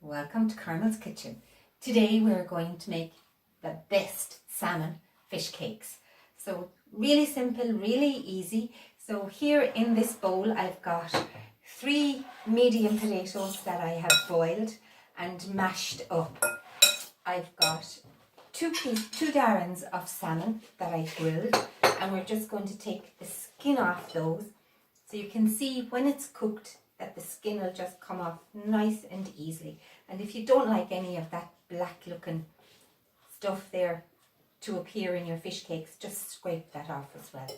welcome to Carmel's Kitchen. Today we're going to make the best salmon fish cakes. So really simple, really easy. So here in this bowl I've got 3 medium potatoes that I have boiled and mashed up. I've got 2 darons of salmon that I grilled, and we're just going to take the skin off those. So you can see when it's cooked that the skin will just come off nice and easily. And if you don't like any of that black looking stuff there to appear in your fish cakes, just scrape that off as well.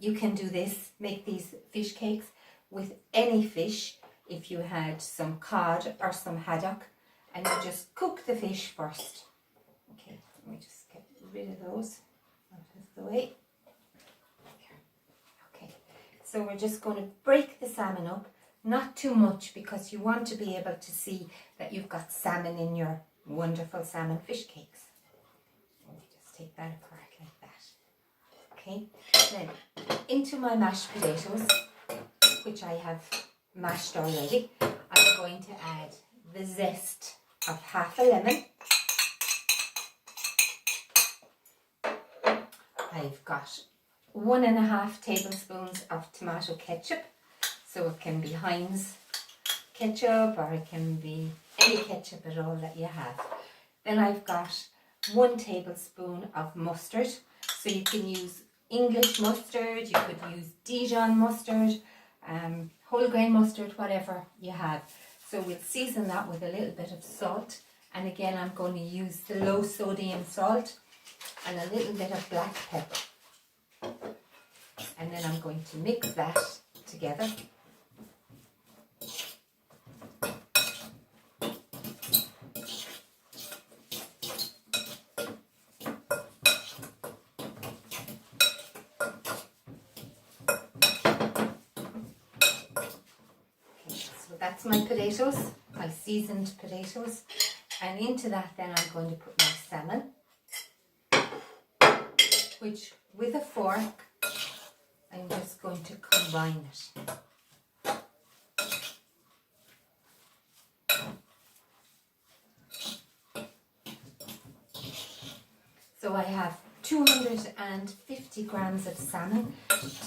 You can do this, make these fish cakes with any fish. If you had some cod or some haddock, and you just cook the fish first. Okay, let me just get rid of those out of the way. Okay, so we're just going to break the salmon up, not too much, because you want to be able to see that you've got salmon in your wonderful salmon fish cakes. Let me just take that apart like that. Okay, then into my mashed potatoes, which I have mashed already, I'm going to add the zest of half a lemon. I've got 1.5 tablespoons of tomato ketchup. So it can be Heinz ketchup, or it can be any ketchup at all that you have. Then I've got 1 tablespoon of mustard. So you can use English mustard, you could use Dijon mustard, whole grain mustard, whatever you have. So we'll season that with a little bit of salt. And again, I'm going to use the low sodium salt and a little bit of black pepper. And then I'm going to mix that together. That's my potatoes, my seasoned potatoes, and into that then I'm going to put my salmon, which with a fork I'm just going to combine it. So I have 250 grams of salmon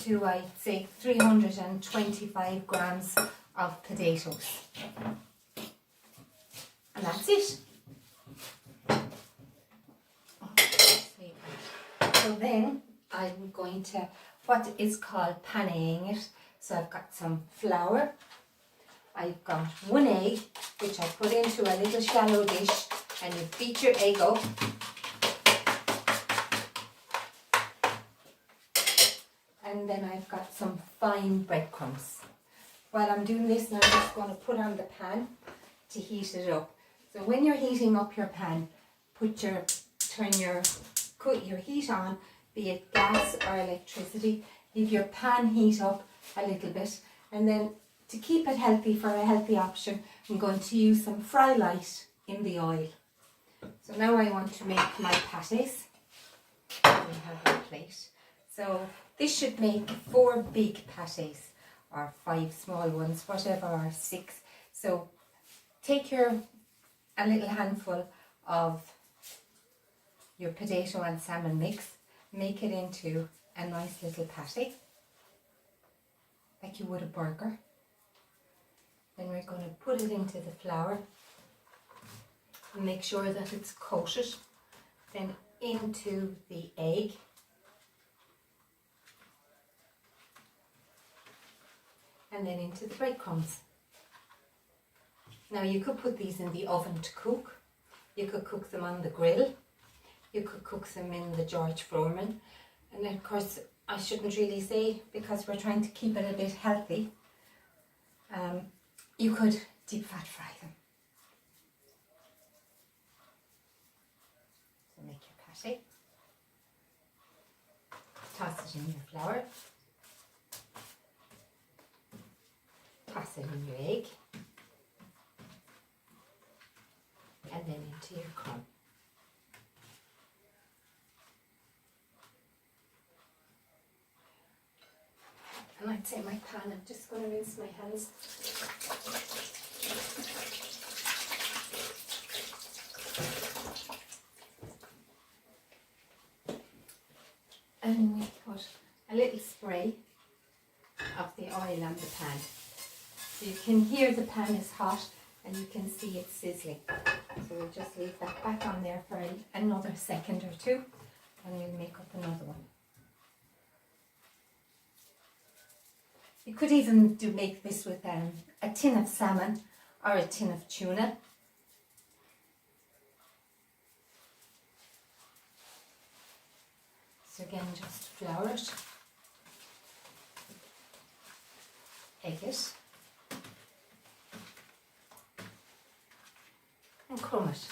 to, I'd say, 325 grams of potatoes, and that's it. So then I'm going to what is called paneing it. So I've got some flour, I've got 1 egg which I put into a little shallow dish, and you beat your egg up, and then I've got some fine breadcrumbs. While I'm doing this, now I'm just going to put on the pan to heat it up. So when you're heating up your pan, turn your heat on, be it gas or electricity. Leave your pan heat up a little bit, and then to keep it healthy, for a healthy option, I'm going to use some fry light in the oil. So now I want to make my patties. We have our plate. So this should make 4 big patties, or 5 small ones, whatever, or 6. So take a little handful of your potato and salmon mix, make it into a nice little patty, like you would a burger. Then we're going to put it into the flour and make sure that it's coated. Then into the egg. And then into the breadcrumbs. Now you could put these in the oven to cook. You could cook them on the grill. You could cook them in the George Foreman. And then of course I shouldn't really say, because we're trying to keep it a bit healthy, you could deep fat fry them. So make your patty. Toss it in your flour. Toss it in your egg, and then into your crumb. And I'd say my pan, I'm just going to rinse my hands. And we put a little spray of the oil on the pan. So you can hear the pan is hot and you can see it sizzling. So we'll just leave that back on there for another second or two and we'll make up another one. You could even make this with a tin of salmon or a tin of tuna. So again, just flour it, egg it, and crumb it.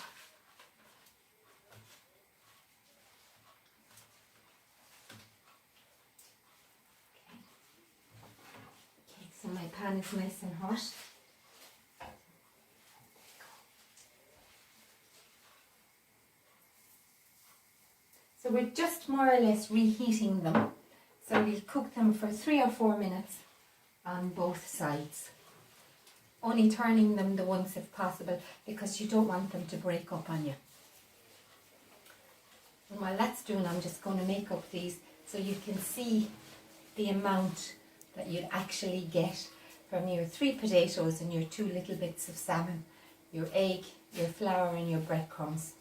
Okay, so my pan is nice and hot. So we're just more or less reheating them. So we'll cook them for 3 or 4 minutes on both sides. Only turning them the once if possible because you don't want them to break up on you. And while that's doing, I'm just going to make up these so you can see the amount that you'd actually get from your 3 potatoes and your 2 little bits of salmon, your egg, your flour and your breadcrumbs.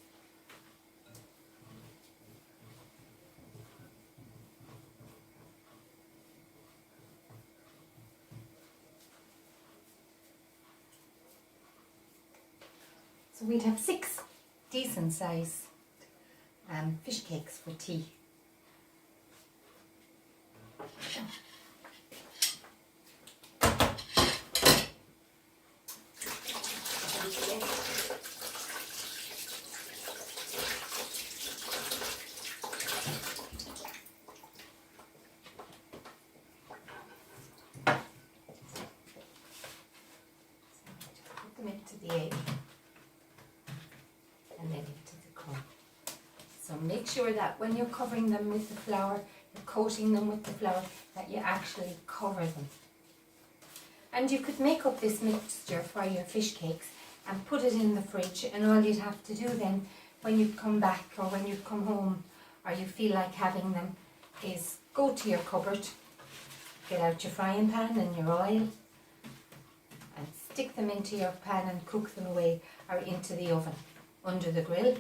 So we'd have 6 decent size fish cakes for tea. Put them into the egg. And then into the crumb. So make sure that when you're covering them with the flour, you're coating them with the flour, that you actually cover them. And you could make up this mixture for your fish cakes and put it in the fridge, and all you'd have to do then when you come back or when you come home or you feel like having them is go to your cupboard, get out your frying pan and your oil and stick them into your pan and cook them away or into the oven under the grill.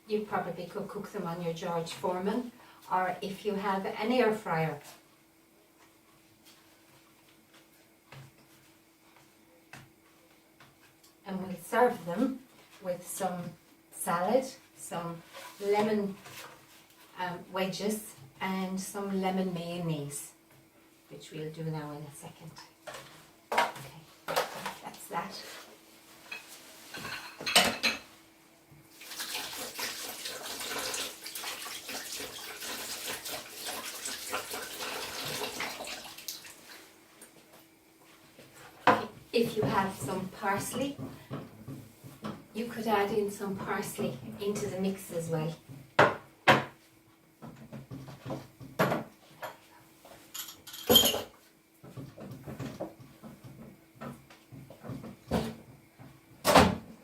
You probably could cook them on your George Foreman, or if you have an air fryer. And we'll serve them with some salad, some lemon wedges and some lemon mayonnaise, which we'll do now in a second. Okay, that's that. If you have some parsley, you could add in some parsley into the mix as well.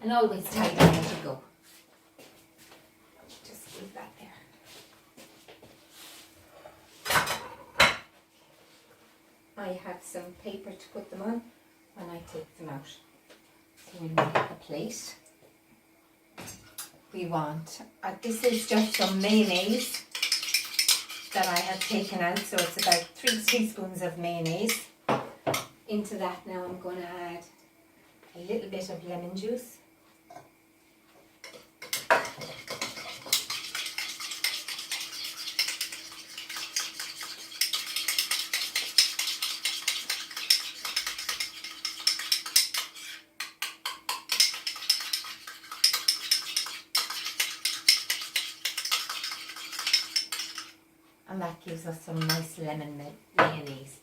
And always tie them as you go. Just leave that there. I have some paper to put them on when I take them out. So we make a plate. We want, this is just some mayonnaise that I have taken out, so it's about 3 teaspoons of mayonnaise. Into that now I'm going to add a little bit of lemon juice. And that gives us some nice lemon mayonnaise.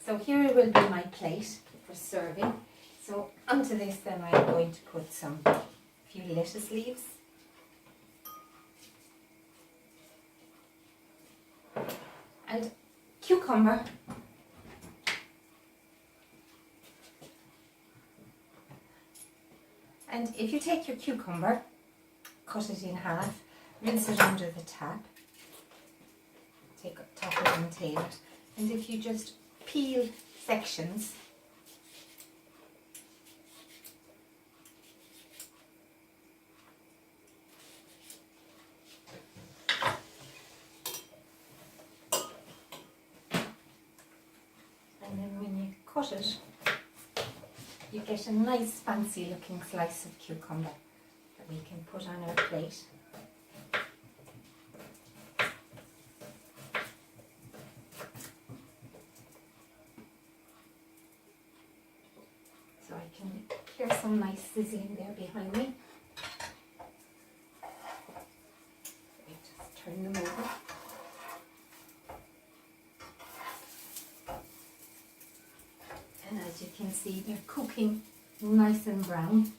So here will be my plate for serving. So onto this then I'm going to put a few lettuce leaves. And cucumber. And if you take your cucumber, cut it in half, rinse it under the tap, take up top it and tail it. And if you just peel sections, and then when you cut it, you get a nice fancy looking slice of cucumber that we can put on our plate. So I can hear some nice sizzling there behind me. Let me just turn them over. And as you can see, they're cooking nice and brown.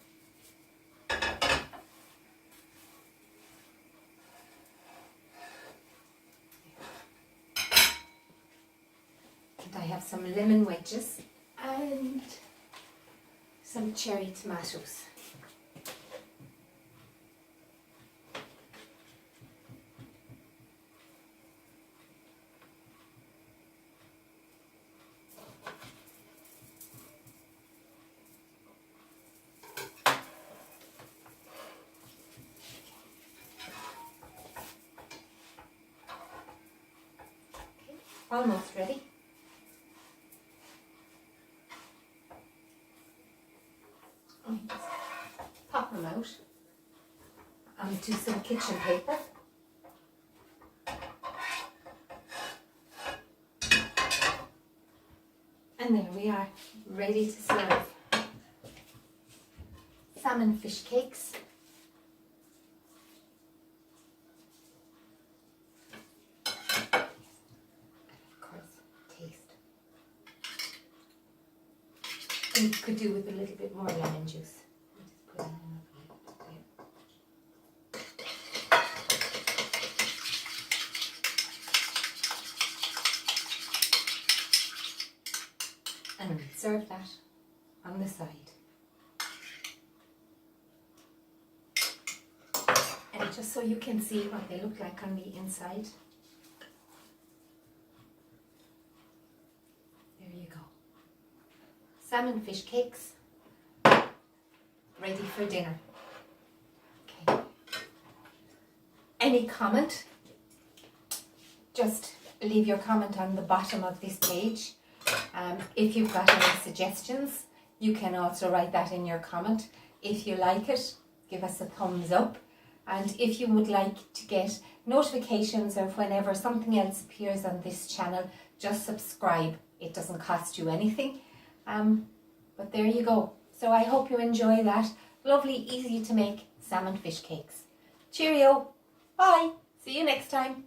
And I have some lemon wedges and some cherry tomatoes. Almost ready. And just pop them out onto some kitchen paper. And there we are, ready to serve. Salmon fish cakes. You could do with a little bit more lemon juice. Just put it in and serve that on the side. And just so you can see what they look like on the inside. Salmon fish cakes, ready for dinner. Okay. Any comment? Just leave your comment on the bottom of this page. If you've got any suggestions, you can also write that in your comment. If you like it, give us a thumbs up. And if you would like to get notifications of whenever something else appears on this channel, just subscribe. It doesn't cost you anything. But there you go. So I hope you enjoy that. Lovely, easy to make salmon fish cakes. Cheerio. Bye. See you next time.